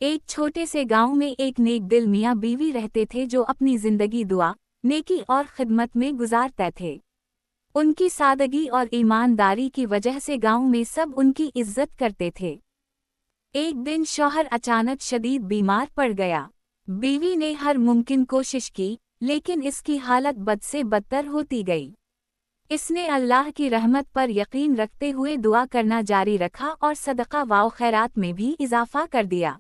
ایک چھوٹے سے گاؤں میں ایک نیک دل میاں بیوی رہتے تھے جو اپنی زندگی دعا، نیکی اور خدمت میں گزارتے تھے۔ ان کی سادگی اور ایمانداری کی وجہ سے گاؤں میں سب ان کی عزت کرتے تھے۔ ایک دن شوہر اچانک شدید بیمار پڑ گیا۔ بیوی نے ہر ممکن کوشش کی، لیکن اس کی حالت بد سے بدتر ہوتی گئی۔ اس نے اللہ کی رحمت پر یقین رکھتے ہوئے دعا کرنا جاری رکھا اور صدقہ و خیرات میں بھی اضافہ کر دیا۔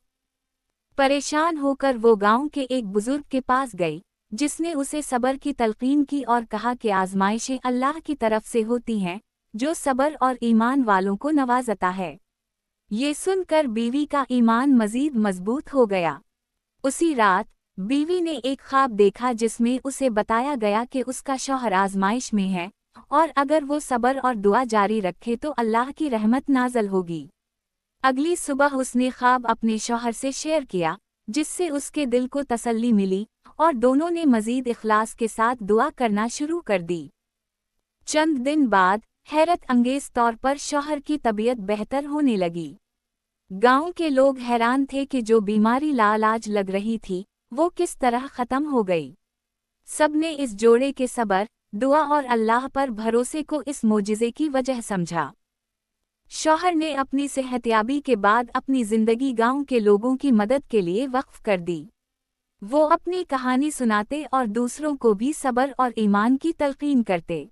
پریشان ہو کر وہ گاؤں کے ایک بزرگ کے پاس گئی، جس نے اسے صبر کی تلقین کی اور کہا کہ آزمائشیں اللہ کی طرف سے ہوتی ہیں، جو صبر اور ایمان والوں کو نوازتا ہے۔ یہ سن کر بیوی کا ایمان مزید مضبوط ہو گیا۔ اسی رات، بیوی نے ایک خواب دیکھا جس میں اسے بتایا گیا کہ اس کا شوہر آزمائش میں ہے، اور اگر وہ صبر اور دعا جاری رکھے تو اللہ کی رحمت نازل ہوگی۔ اگلی صبح اس نے خواب اپنے شوہر سے شیئر کیا، جس سے اس کے دل کو تسلی ملی، اور دونوں نے مزید اخلاص کے ساتھ دعا کرنا شروع کر دی۔ چند دن بعد، حیرت انگیز طور پر شوہر کی طبیعت بہتر ہونے لگی۔ گاؤں کے لوگ حیران تھے کہ جو بیماری لاعلاج لگ رہی تھی، وہ کس طرح ختم ہو گئی۔ سب نے اس جوڑے کے صبر، دعا اور اللہ پر بھروسے کو اس معجزے کی وجہ سمجھا۔ شوہر نے اپنی صحتیابی کے بعد اپنی زندگی گاؤں کے لوگوں کی مدد کے لیے وقف کر دی۔ وہ اپنی کہانی سناتے اور دوسروں کو بھی صبر اور ایمان کی تلقین کرتے۔